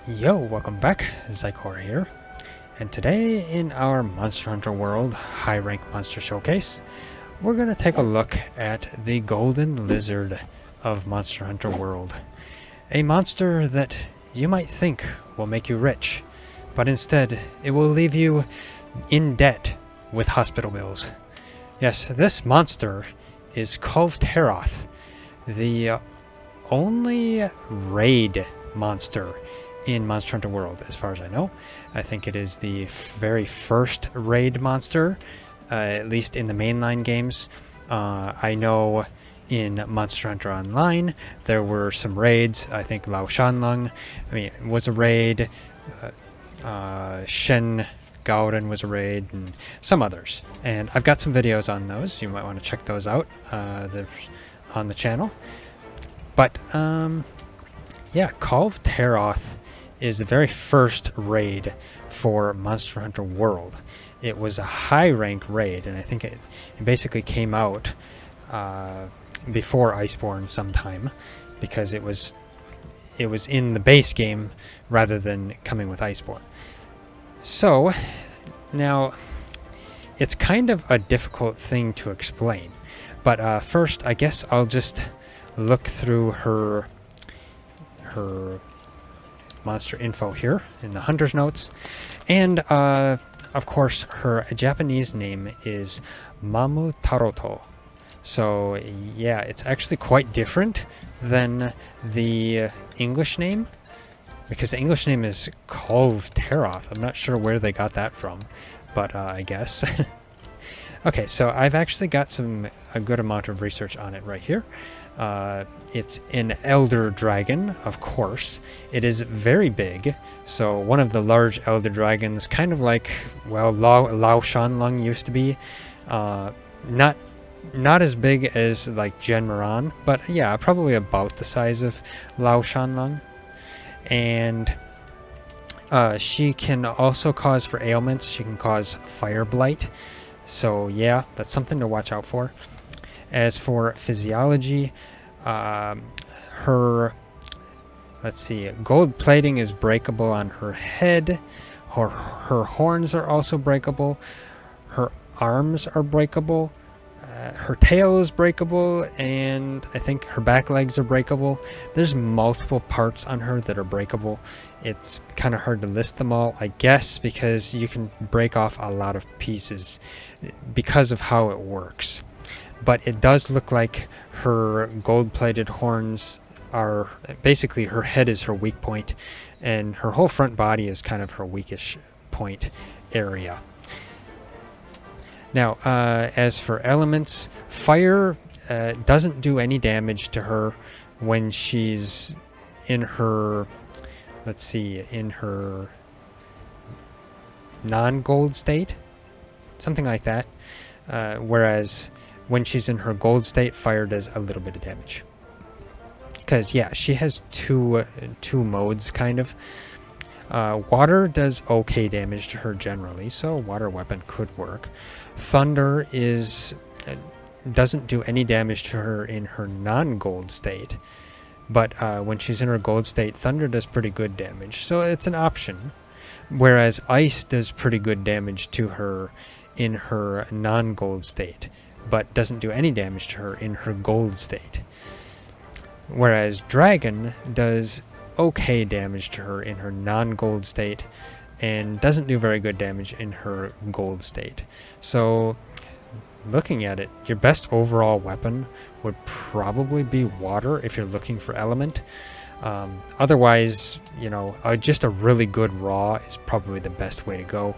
Yo, welcome back, Zycor here, and today in our Monster Hunter World High Rank Monster Showcase, we're going to take a look at the Golden Lizard of Monster Hunter World. A monster that you might think will make you rich, but instead it will leave you in debt with hospital bills. Yes, this monster is Kulve Taroth, the only raid monster in Monster Hunter World, as far as I know. I think it is the very first raid monster, at least in the mainline games. I know in Monster Hunter Online there were some raids. I think Nylusion was a raid. Shen Gauden was a raid, and some others. And I've got some videos on those. You might want to check those out. They're on the channel. But yeah, Kulve Taroth is the very first raid for Monster Hunter World. It was a high rank raid, and I think it basically came out before Iceborne sometime, because it was in the base game rather than coming with Iceborne. So now it's kind of a difficult thing to explain, but first I guess I'll just look through her monster info here in the hunter's notes, and of course her Japanese name is Kulve Taroth. So yeah, it's actually quite different than the English name, because the English name is Kulve Taroth. I'm not sure where they got that from, but I guess. Okay, so I've actually got a good amount of research on it right here. It's an elder dragon, of course. It is very big, so one of the large elder dragons, kind of like, well, Lao Shanlung used to be. Not as big as like Gen Moran, but yeah, probably about the size of Lao Shanlung. And she can also cause for ailments. She can cause fire blight. So yeah, that's something to watch out for. As for physiology, let's see, gold plating is breakable on her head. Her horns are also breakable. Her arms are breakable. Her tail is breakable, and I think her back legs are breakable. There's multiple parts on her that are breakable. It's kind of hard to list them all, I guess, because you can break off a lot of pieces because of how it works. But it does look like her gold-plated horns are basically, her head is her weak point, and her whole front body is kind of her weakish point area. Now, as for elements, fire doesn't do any damage to her when she's in her, let's see, in her non-gold state, something like that. Whereas when she's in her gold state, fire does a little bit of damage. Because, yeah, she has two modes, kind of. Water does okay damage to her generally, so water weapon could work. Thunder doesn't do any damage to her in her non-gold state, but when she's in her gold state, thunder does pretty good damage, so it's an option. Whereas ice does pretty good damage to her in her non-gold state, but doesn't do any damage to her in her gold state. Whereas dragon does okay damage to her in her non-gold state and doesn't do very good damage in her gold state. So looking at it, your best overall weapon would probably be water if you're looking for element. Otherwise, you know, just a really good raw is probably the best way to go.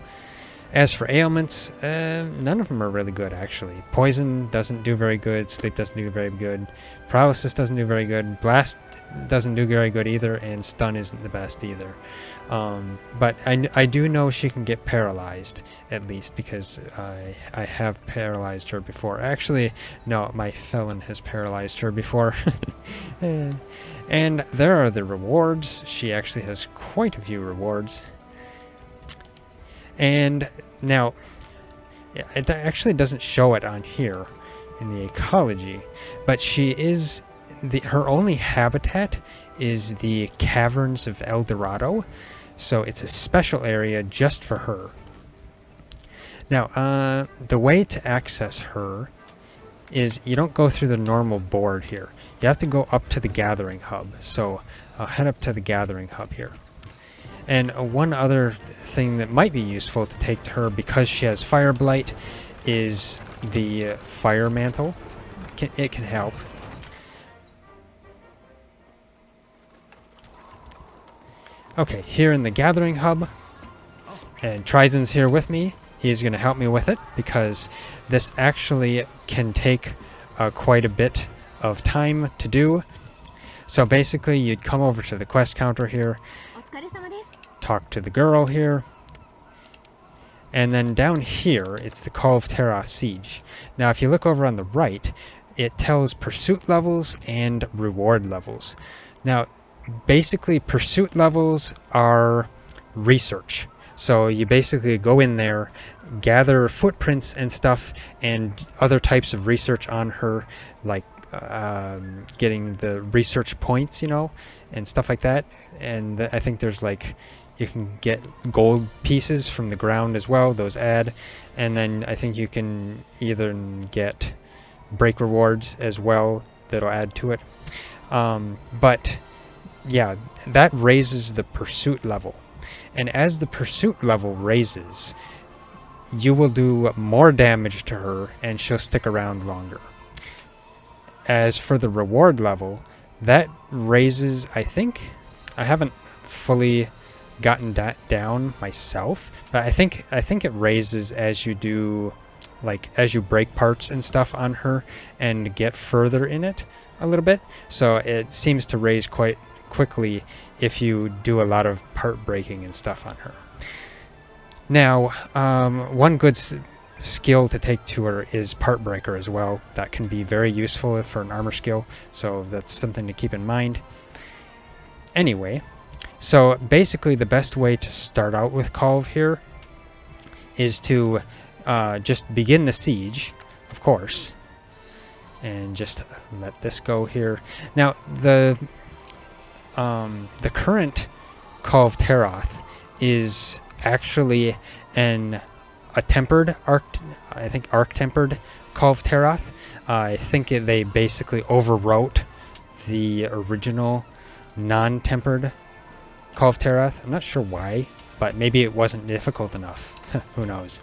As for ailments, none of them are really good, actually. Poison doesn't do very good, sleep doesn't do very good, paralysis doesn't do very good, blast doesn't do very good either, and stun isn't the best either. But I do know she can get paralyzed, at least, because I have paralyzed her before. Actually, no, my felon has paralyzed her before. And there are the rewards. She actually has quite a few rewards. And now, yeah, it actually doesn't show it on here in the ecology, but she is her only habitat is the Caverns of El Dorado. So it's a special area just for her. Now, the way to access her is you don't go through the normal board here. You have to go up to the Gathering Hub. So I'll head up to the Gathering Hub here. And one other thing that might be useful to take to her, because she has Fire Blight, is the Fire Mantle. It can help. Okay, here in the Gathering Hub, and Trizen's here with me. He's going to help me with it, because this actually can take quite a bit of time to do. So basically, you'd come over to the quest counter here, talk to the girl here, and then down here, it's the Kulve Taroth Siege. Now, if you look over on the right, it tells pursuit levels and reward levels. Now, basically, pursuit levels are research. So you basically go in there, gather footprints and stuff, and other types of research on her, like getting the research points, you know, and stuff like that. And I think there's like, you can get gold pieces from the ground as well, those add. And then I think you can either get break rewards as well that'll add to it. But yeah, that raises the pursuit level. And as the pursuit level raises, you will do more damage to her and she'll stick around longer. As for the reward level, that raises, I think, I haven't fully gotten that down myself, but I think it raises as you do, like as you break parts and stuff on her and get further in it a little bit. So it seems to raise quite quickly if you do a lot of part breaking and stuff on her. Now, one good skill to take to her is Part Breaker as well. That can be very useful for an armor skill, so that's something to keep in mind. Anyway, so basically the best way to start out with Kulve here is to just begin the siege, of course, and just let this go here. Now, the current Kulve Taroth is actually a tempered arc tempered Kulve Taroth. I think they basically overwrote the original non-tempered Kulve Taroth. I'm not sure why, but maybe it wasn't difficult enough. Who knows?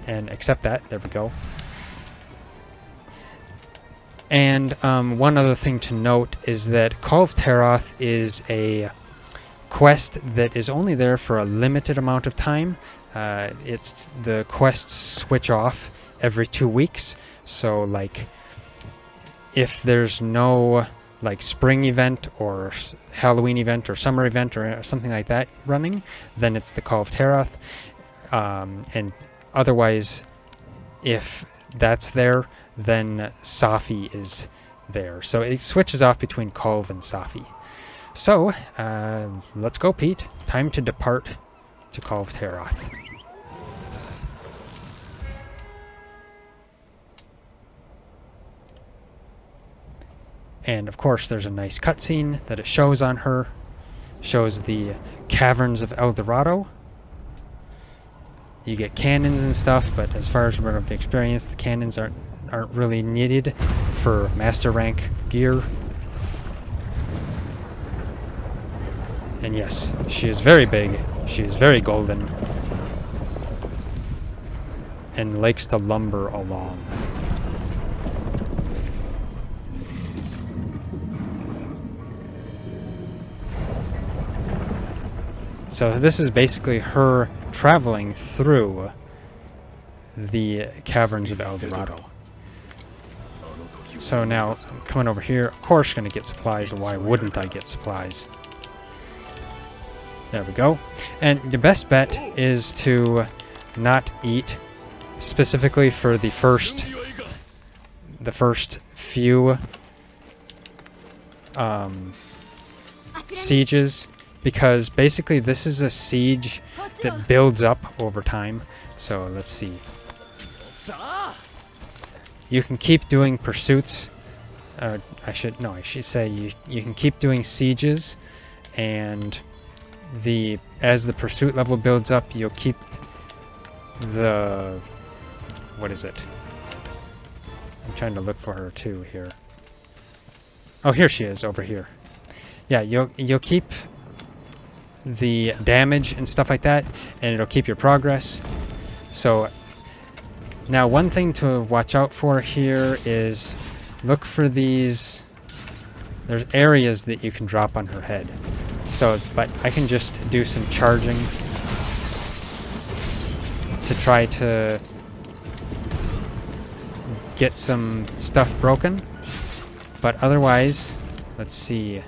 And accept that. There we go. And one other thing to note is that Kulve Taroth is a quest that is only there for a limited amount of time. It's the quests switch off every 2 weeks. So, like, if there's no like spring event or Halloween event or summer event or something like that running, then it's the Kulve Taroth. And otherwise, if that's there, then Safi is there. So it switches off between Kulve and Safi. So, let's go, Pete. Time to depart to Kulve Taroth. And of course, there's a nice cutscene that it shows on her. Shows the Caverns of El Dorado. You get cannons and stuff, but as far as we're going to experience, the cannons aren't really needed for master rank gear. And yes, she is very big. She is very golden. And likes to lumber along. So this is basically her traveling through the Caverns of El Dorado. So now, I'm coming over here, of course going to get supplies. Why wouldn't I get supplies? There we go. And the best bet is to not eat specifically for the first few sieges, because basically this is a siege that builds up over time. So let's see. You can keep doing pursuits I should say you can keep doing sieges, and as the pursuit level builds up, you'll keep the, what is it? I'm trying to look for her too here. Oh, here she is, over here. Yeah, you'll keep the damage and stuff like that, and it'll keep your progress. So now one thing to watch out for here is look for these. There's areas that you can drop on her head. So, but I can just do some charging to try to get some stuff broken. But otherwise, let's see.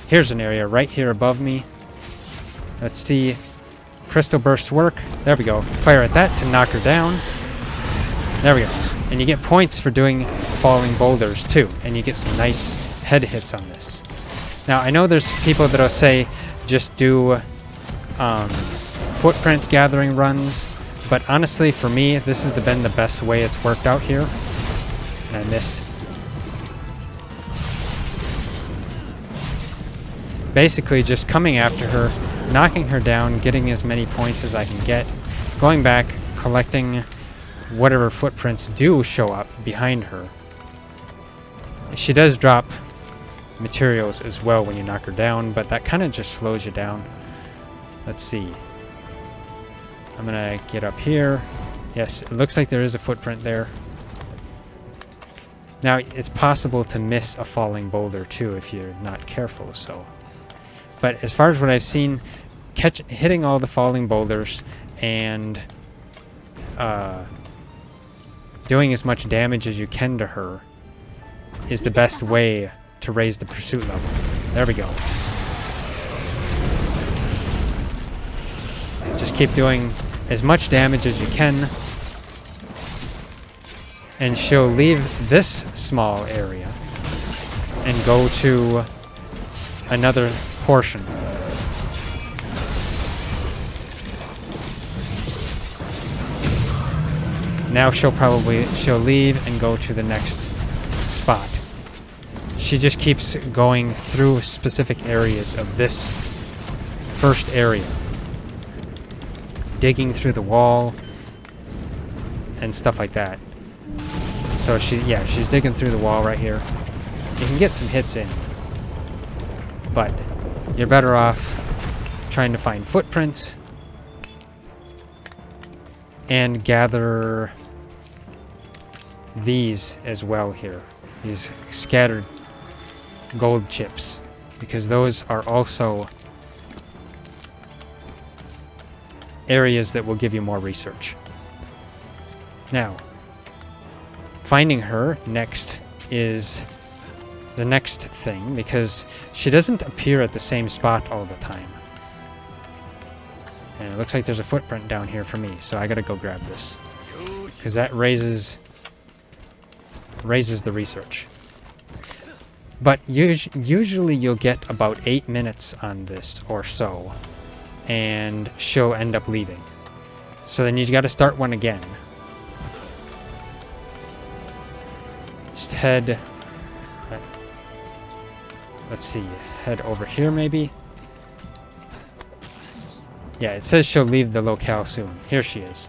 Here's an area right here above me. Let's see. Crystal bursts work. There we go. Fire at that to knock her down. There we go. And you get points for doing falling boulders too. And you get some nice head hits on this. Now, I know there's people that'll say just do footprint gathering runs. But honestly, for me, this has been the best way it's worked out here. And I missed. Basically, just coming after her, knocking her down, getting as many points as I can get, going back, collecting whatever footprints do show up behind her. She does drop materials as well when you knock her down, but that kind of just slows you down. Let's see. I'm gonna get up here. Yes, it looks like there is a footprint there. Now, it's possible to miss a falling boulder too if you're not careful, so. But as far as what I've seen, hitting all the falling boulders and doing as much damage as you can to her is the best way to raise the pursuit level. There we go. Just keep doing as much damage as you can, and she'll leave this small area and go to another portion. Now she'll leave and go to the next spot. She just keeps going through specific areas of this first area, digging through the wall and stuff like that. So she's digging through the wall right here. You can get some hits in, but you're better off trying to find footprints and gather these as well here. These scattered gold chips, because those are also areas that will give you more research. Now, finding her next is the next thing, because she doesn't appear at the same spot all the time. And it looks like there's a footprint down here for me, so I gotta go grab this, because that raises the research. But usually you'll get about 8 minutes on this or so, and she'll end up leaving. So then you gotta start one again. Just head, let's see, head over here maybe? Yeah, it says she'll leave the locale soon. Here she is.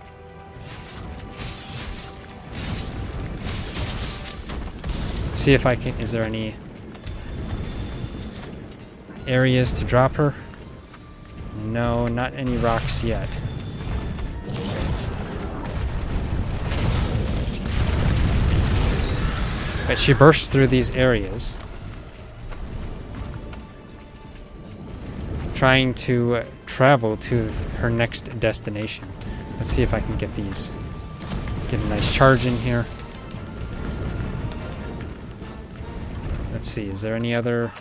Let's see if I can, is there any areas to drop her? No, not any rocks yet. But she bursts through these areas, trying to travel to her next destination. Let's see if I can get these. Get a nice charge in here. Let's see, is there any other...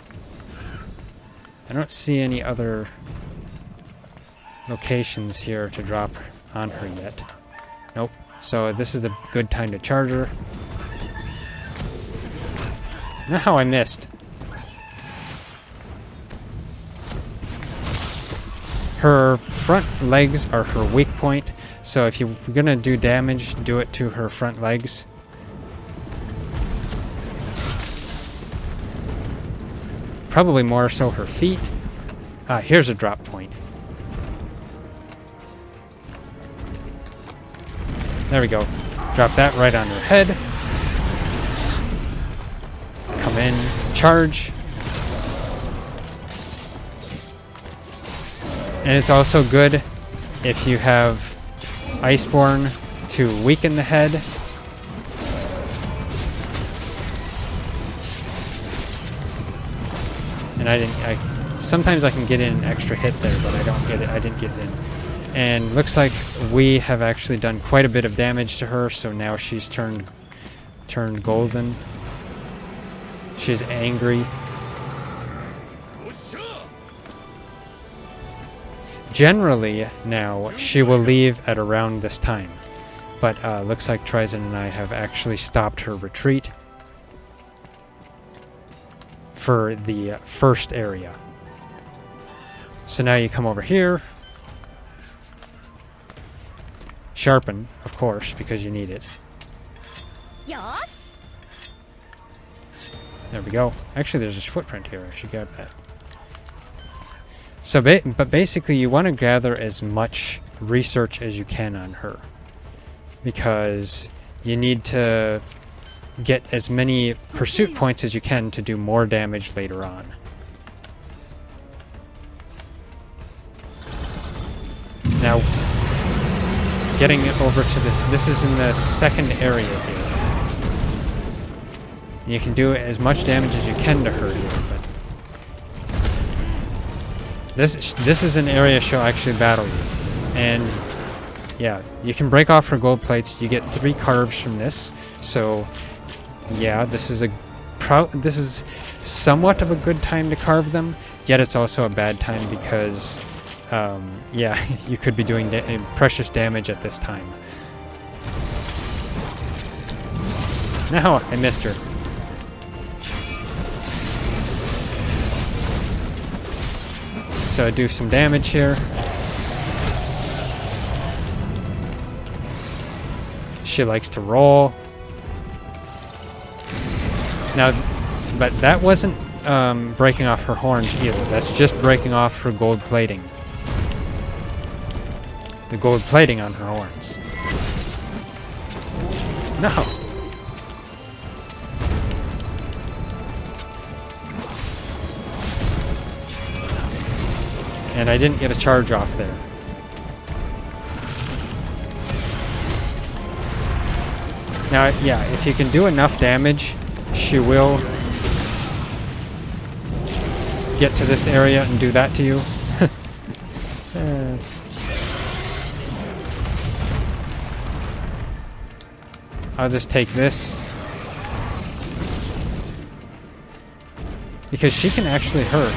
I don't see any other locations here to drop on her yet. Nope. So this is a good time to charge her. Now how I missed. Her front legs are her weak point, so if you're gonna do damage, do it to her front legs. probably more so her feet. Here's a drop point. There we go. Drop that right on her head. Come in, charge. And it's also good if you have Iceborne to weaken the head. And sometimes I can get in an extra hit there, but I didn't get it in. And looks like we have actually done quite a bit of damage to her, so now she's turned golden. She's angry. Generally, now, she will leave at around this time. But looks like Trizon and I have actually stopped her retreat for the first area. So now you come over here. Sharpen, of course, because you need it. Yes. There we go. Actually, there's a footprint here. I should grab that. So, but basically, you want to gather as much research as you can on her, because you need to get as many pursuit points as you can to do more damage later on. Now, getting it over to this is in the second area here. You can do as much damage as you can to her here, but this is an area she'll actually battle you. And yeah, you can break off her gold plates. You get 3 carves from this. So yeah, this is somewhat of a good time to carve them, yet it's also a bad time because yeah, you could be doing precious damage at this time. No, I missed her. So I do some damage here. She likes to roll. Now, but that wasn't breaking off her horns either. That's just breaking off her gold plating. The gold plating on her horns. No. And I didn't get a charge off there. Now, yeah, if you can do enough damage, she will get to this area and do that to you. I'll just take this. Because she can actually hurt.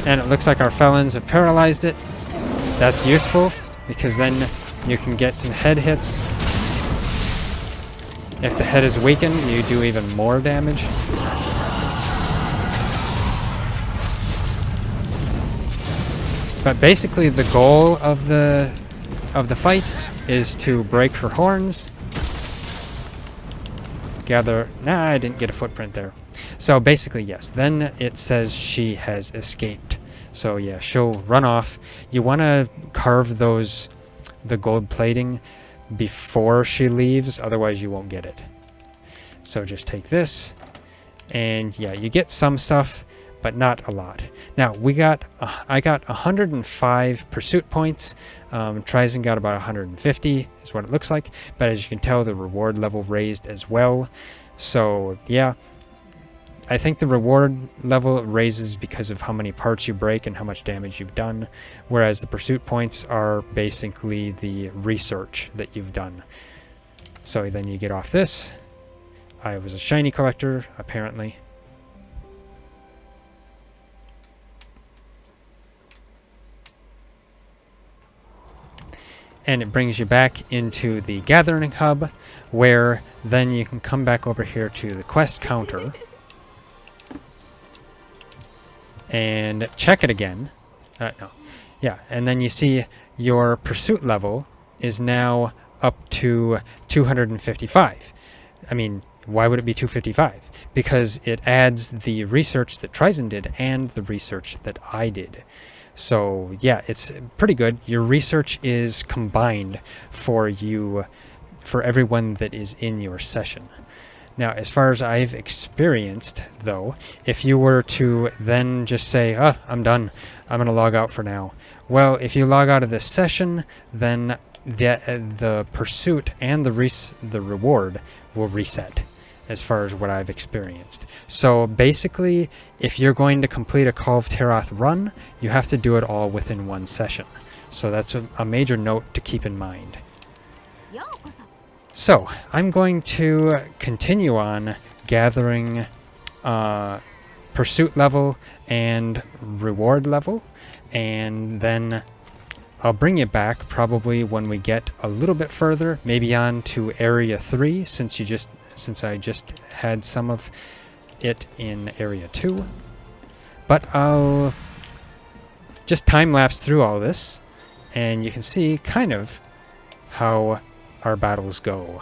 And it looks like our felons have paralyzed it. That's useful, because then you can get some head hits. If the head is weakened, you do even more damage. But basically the goal of the fight is to break her horns. Gather... Nah, I didn't get a footprint there. So basically, yes. Then it says she has escaped. So yeah, she'll run off. You want to carve the gold plating before she leaves, otherwise you won't get it. So just take this, and yeah, you get some stuff, but not a lot. Now I got 105 pursuit points. Trizon got about 150 is what it looks like, but as you can tell, the reward level raised as well. So yeah, I think the reward level raises because of how many parts you break and how much damage you've done, whereas the pursuit points are basically the research that you've done. So then you get off this. I was a shiny collector, apparently. And it brings you back into the gathering hub, where then you can come back over here to the quest counter and check it again. No. Yeah, and then you see your pursuit level is now up to 255. I mean, Why would it be 255? Because it adds the research that Trizen did and the research that I did. So yeah, it's pretty good. Your research is combined for everyone that is in your session. Now, as far as I've experienced, though, if you were to then just say, I'm done, I'm going to log out for now. Well, if you log out of this session, then the pursuit and the reward will reset, as far as what I've experienced. So basically, if you're going to complete a Kulve Taroth run, you have to do it all within one session. So that's a major note to keep in mind. So, I'm going to continue on gathering pursuit level and reward level, and then I'll bring you back probably when we get a little bit further, maybe on to Area 3, since I just had some of it in Area 2. But I'll just time-lapse through all this, and you can see kind of how our battles go.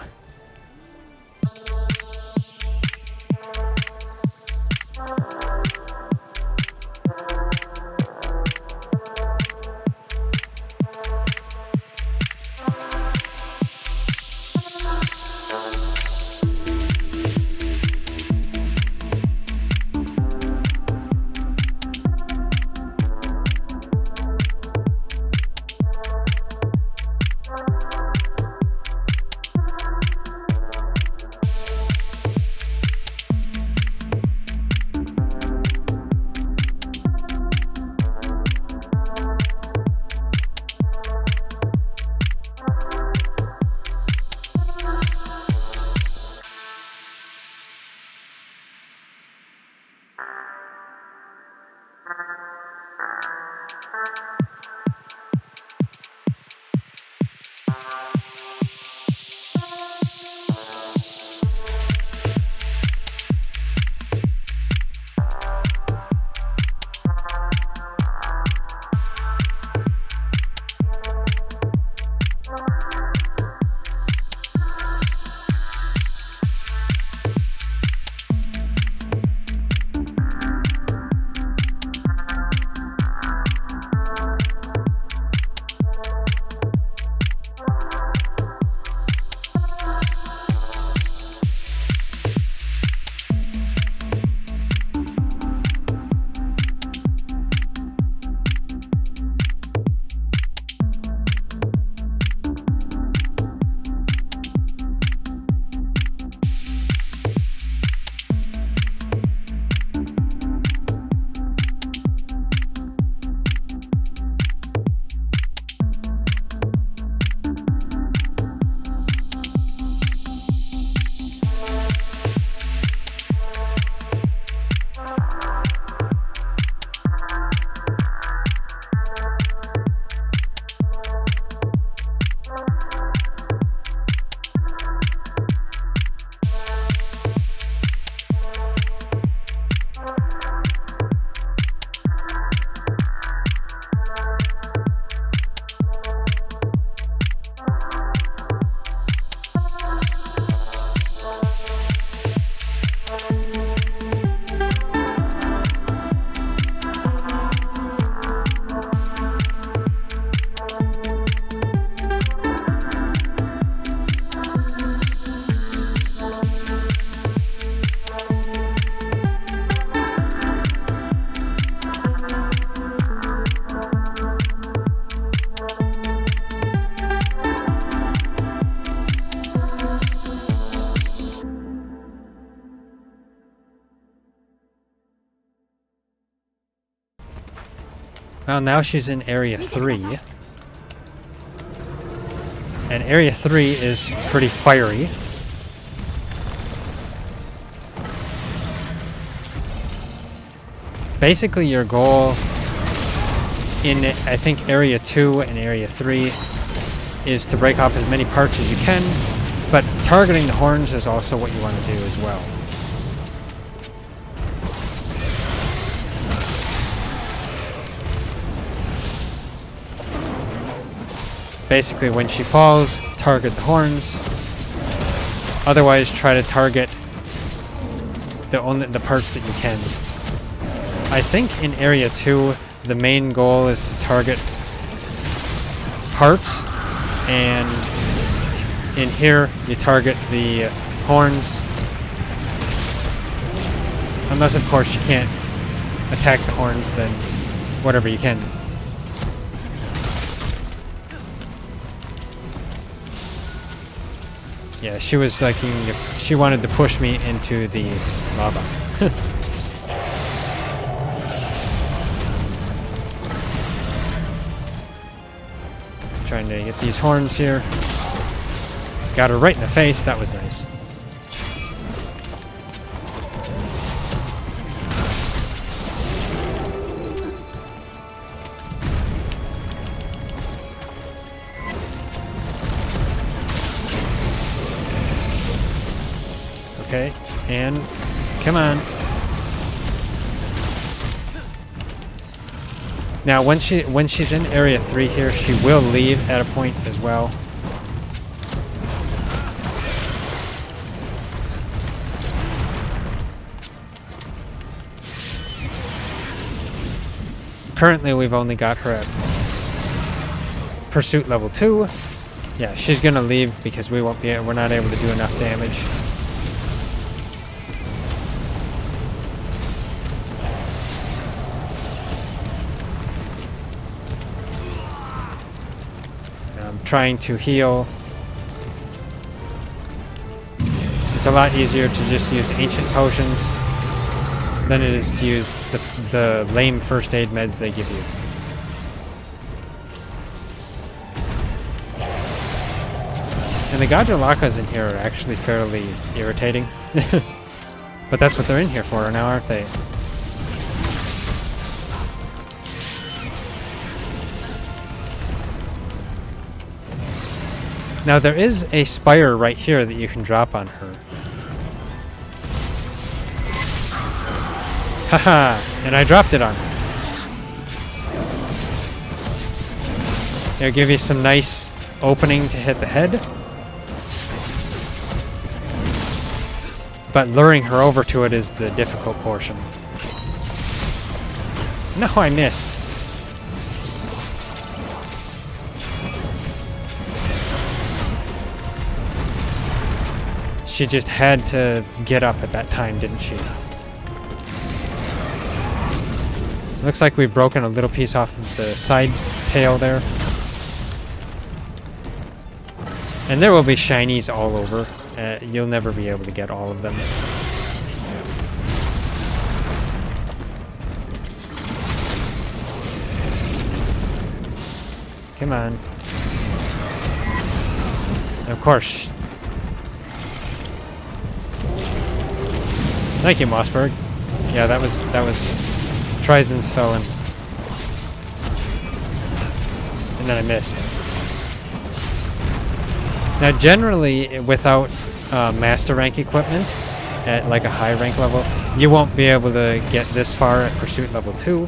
Well, now she's in Area 3. And Area 3 is pretty fiery. Basically, your goal in, I think, Area 2 and Area 3 is to break off as many parts as you can, but targeting the horns is also what you want to do as well. Basically, when she falls, target the horns. Otherwise, try to target the parts that you can. I think in Area 2, the main goal is to target parts, and in here you target the horns. Unless, of course, you can't attack the horns, then whatever you can. Yeah, she was like, she wanted to push me into the lava. Trying to get these horns here. Got her right in the face. That was nice. Okay, and come on. Now, when she's in Area 3 here, she will leave at a point as well. Currently, we've only got her at Pursuit level 2. Yeah, she's gonna leave because we're not able to do enough damage. I'm trying to heal. It's a lot easier to just use ancient potions than it is to use the lame first aid meds they give you. And the Gajalakas in here are actually fairly irritating. But that's what they're in here for now, aren't they? Now there is a spire right here that you can drop on her. Haha! And I dropped it on her. It'll give you some nice opening to hit the head. But luring her over to it is the difficult portion. No, I missed. She just had to get up at that time, didn't she? Looks like we've broken a little piece off of the side tail there. And there will be shinies all over. You'll never be able to get all of them. Come on. And of course. Thank you, Mossberg. Yeah, that was Trizen's felon. And then I missed. Now, generally, without master rank equipment at like a high rank level, you won't be able to get this far at Pursuit level 2.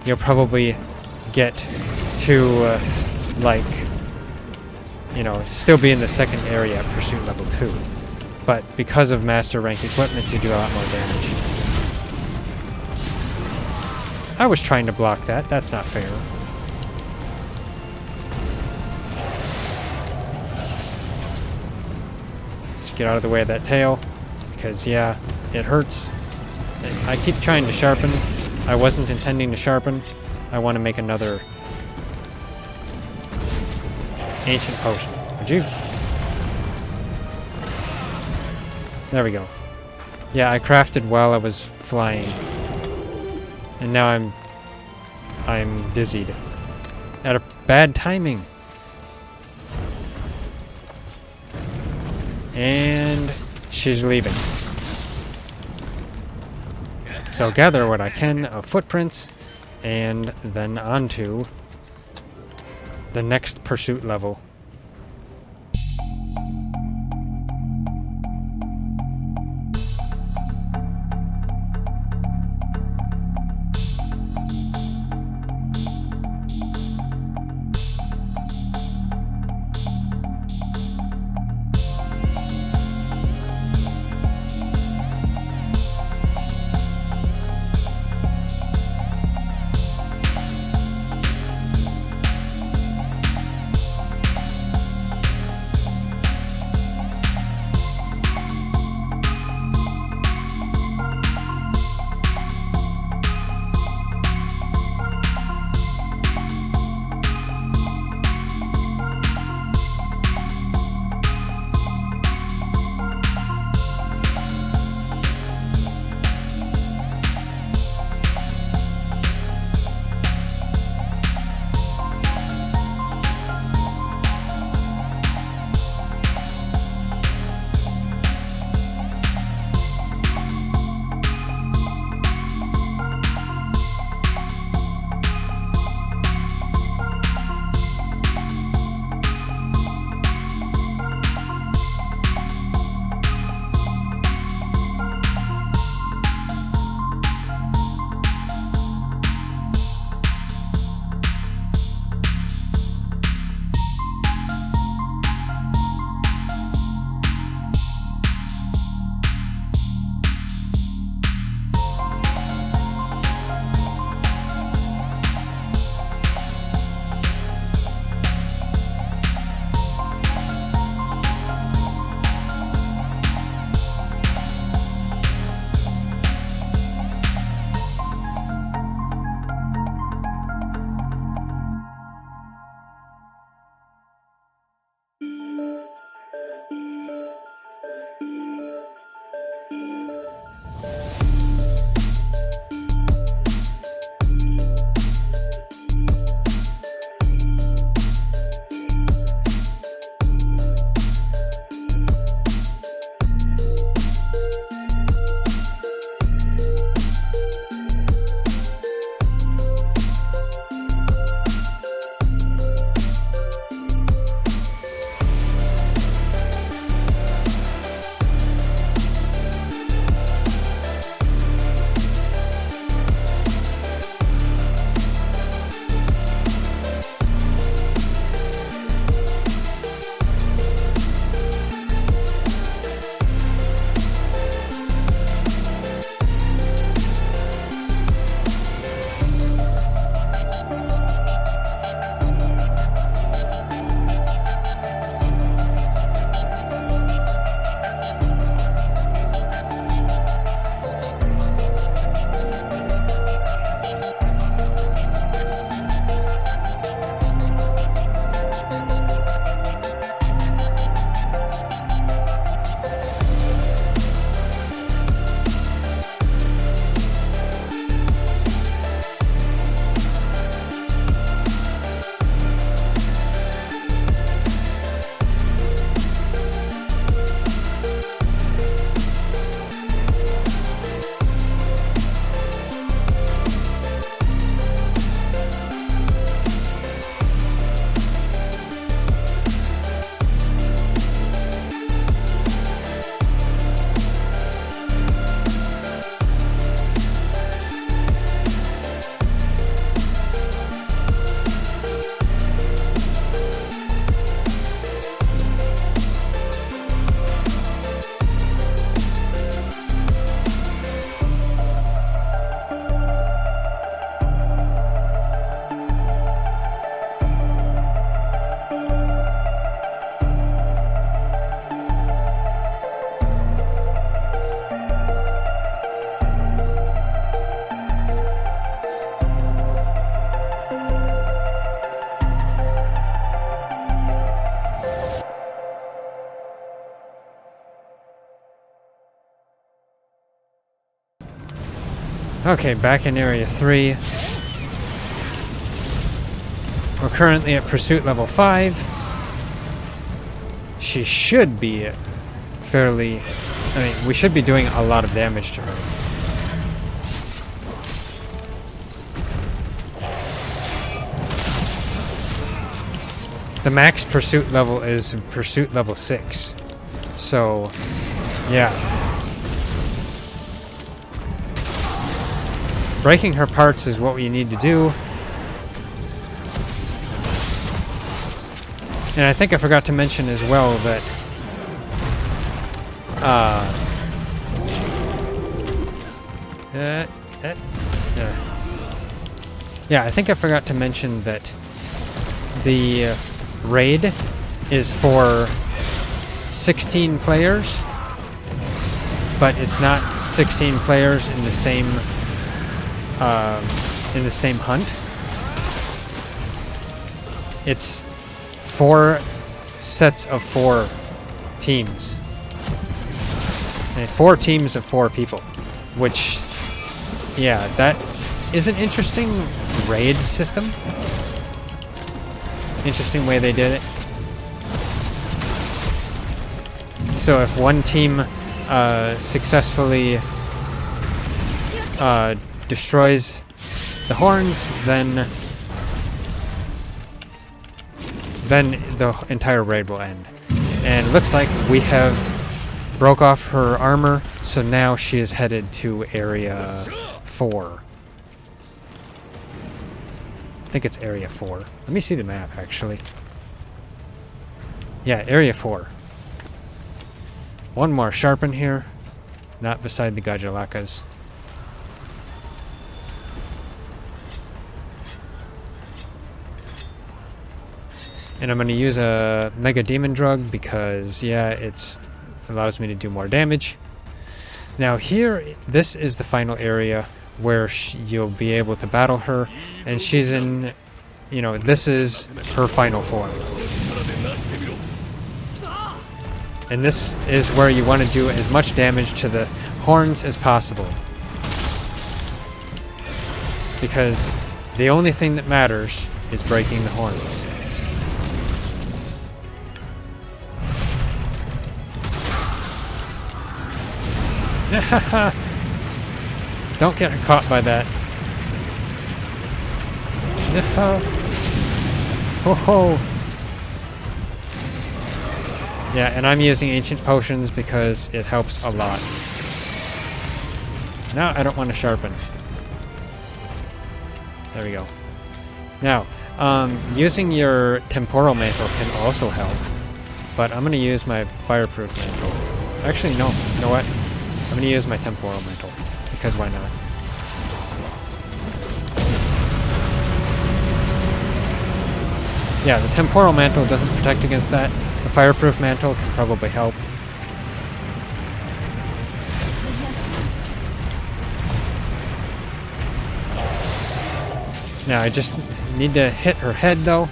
You'll probably get to like, you know, still be in the second area at Pursuit level 2. But because of master rank equipment, you do a lot more damage. I was trying to block that. That's not fair. Just get out of the way of that tail. Because, yeah, it hurts. I keep trying to sharpen. I wasn't intending to sharpen. I want to make another ancient potion. Would you? There we go. Yeah, I crafted while I was flying. And now I'm dizzied. At a bad timing. And she's leaving. So gather what I can of footprints, and then onto the next pursuit level. Okay, back in Area 3. We're currently at Pursuit level 5. She should be fairly... I mean, we should be doing a lot of damage to her. The max Pursuit level is Pursuit level 6. So, yeah. Breaking her parts is what we need to do. And I think I forgot to mention as well that yeah, I think I forgot to mention that the raid is for 16 players, but it's not 16 players in the same hunt. It's 4 sets of 4 teams. And 4 teams of 4 people, which, yeah, that is an interesting raid system. Interesting way they did it. So if one team successfully destroys the horns, then the entire raid will end. And it looks like we have broke off her armor, so now she is headed to Area 4. I think it's Area 4. Let me see the map, actually. Yeah, Area 4. One more sharpen here. Not beside the Gajalakas. And I'm going to use a Mega Demon Drug because, yeah, it allows me to do more damage. Now here, this is the final area where you'll be able to battle her, and she's in, you know, this is her final form. And this is where you want to do as much damage to the horns as possible. Because the only thing that matters is breaking the horns. Don't get caught by that. Oh. Yeah, and I'm using ancient potions because it helps a lot. Now I don't want to sharpen. There we go. Now, using your temporal mantle can also help, but I'm going to use my fireproof mantle. Actually, no. You know what? I'm going to use my temporal mantle, because why not? Yeah, the temporal mantle doesn't protect against that. The fireproof mantle can probably help. Now I just need to hit her head though.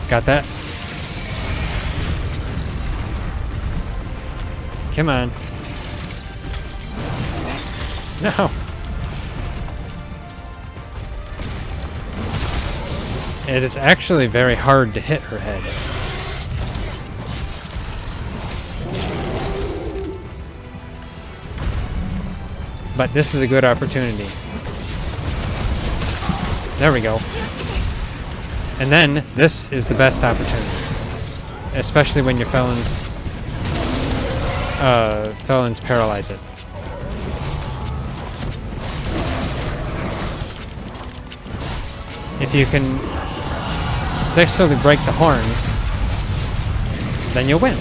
Got that? Come on. No! It is actually very hard to hit her head. But this is a good opportunity. There we go. And then, this is the best opportunity. Especially when your felons paralyze it. If you can successfully break the horns, then you'll win.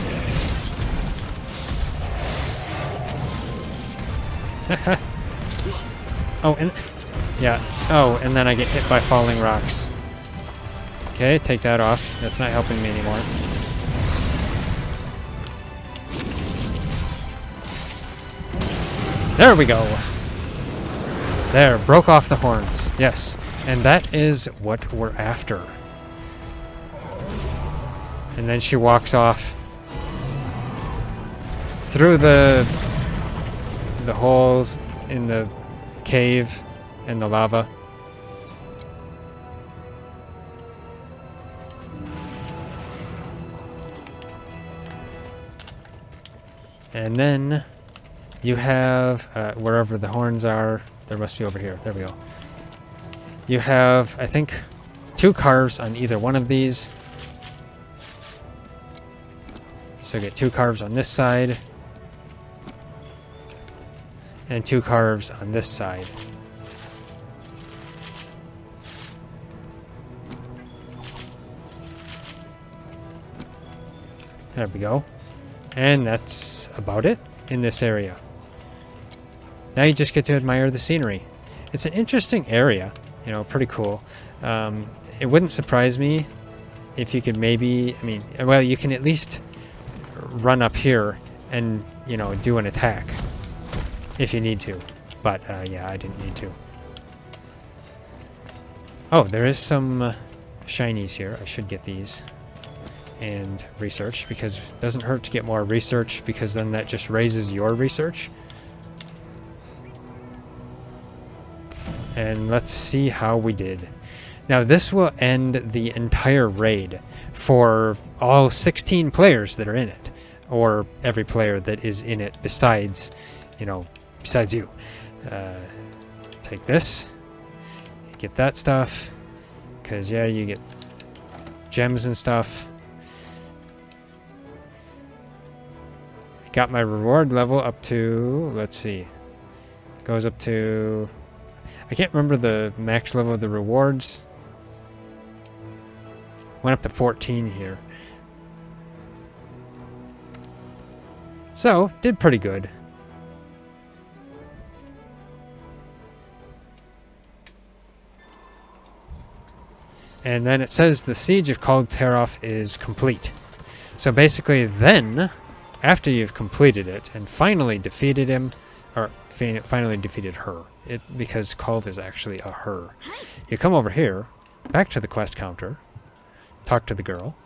Oh, and yeah. Oh, and then I get hit by falling rocks. Okay, take that off. That's not helping me anymore. There we go. There, broke off the horns. Yes, and that is what we're after. And then she walks off through the the holes in the cave and the lava. And then you have, wherever the horns are, there must be over here. There we go. You have, I think, 2 carves on either one of these. So get 2 carves on this side. And 2 carves on this side. There we go. And that's about it in this area. Now you just get to admire the scenery. It's an interesting area, you know, pretty cool. It wouldn't surprise me if you could maybe, I mean, well, you can at least run up here and, you know, do an attack if you need to. But, yeah, I didn't need to. Oh, there is some shinies here. I should get these. And research, because it doesn't hurt to get more research, because then that just raises your research. And let's see how we did. Now this will end the entire raid for all 16 players that are in it, or every player that is in it besides, you know, besides you. Take this, get that stuff, because yeah, you get gems and stuff. Got my reward level up to, let's see, goes up to, I can't remember the max level of the rewards. Went up to 14 here. So, did pretty good. And then it says the siege of Kulve Taroth is complete. So basically then, after you've completed it and finally defeated him, or finally defeated her, because Kulve is actually a her, you come over here, back to the quest counter, talk to the girl,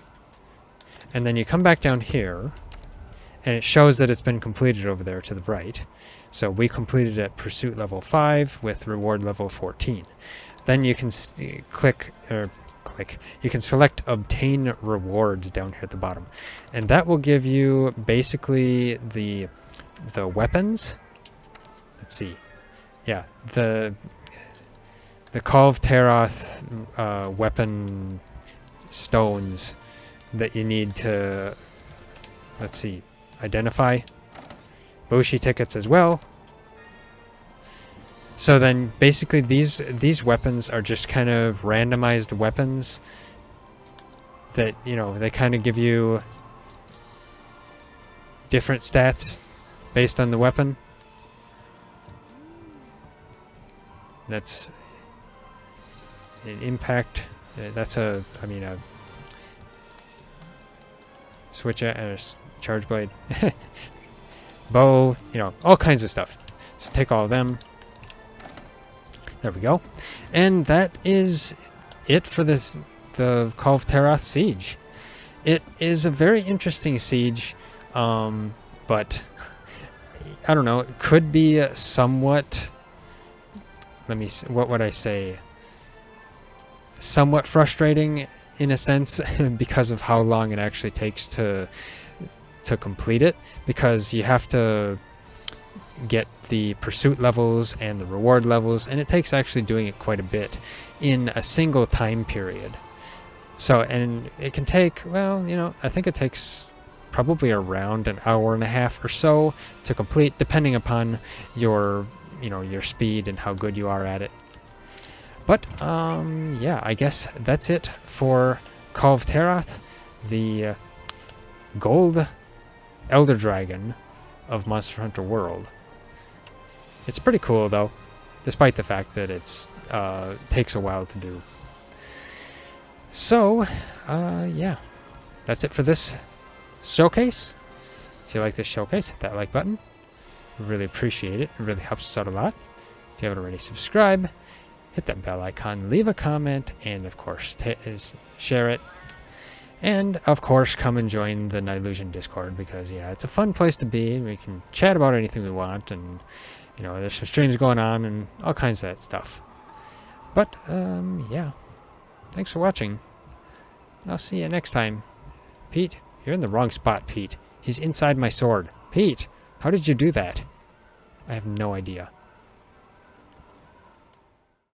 and then you come back down here, and it shows that it's been completed over there to the right. So we completed at pursuit level 5 with reward level 14. Then you can you can select obtain rewards down here at the bottom, and that will give you basically the weapons. Let's see, yeah, the Kulve Taroth weapon stones that you need to, let's see, identify. Bushi tickets as well. So then basically these weapons are just kind of randomized weapons that, you know, they kind of give you different stats based on the weapon. That's an impact. That's a switch and a charge blade. Bow, you know, all kinds of stuff. So take all of them. There we go. And that is it for the Kulve Taroth siege. It is a very interesting siege, but I don't know, it could be somewhat, what would I say? Somewhat frustrating in a sense because of how long it actually takes to complete it, because you have to get the pursuit levels and the reward levels, and it takes actually doing it quite a bit in a single time period. So, and it can take, well, you know, I think it takes probably around an hour and a half or so to complete, depending upon your, you know, your speed and how good you are at it. But yeah, I guess that's it for Kulve Taroth, the gold elder dragon of Monster Hunter World. It's pretty cool though, despite the fact that it's takes a while to do. So, yeah, that's it for this showcase. If you like this showcase, hit that like button. Really appreciate it. It really helps us out a lot. If you haven't already, subscribe. Hit that bell icon, leave a comment, and of course, share it. And, of course, come and join the Nylusion Discord because, yeah, it's a fun place to be. We can chat about anything we want, and, you know, there's some streams going on and all kinds of that stuff. But, yeah. Thanks for watching. I'll see you next time. Pete, you're in the wrong spot, Pete. He's inside my sword. Pete, how did you do that? I have no idea.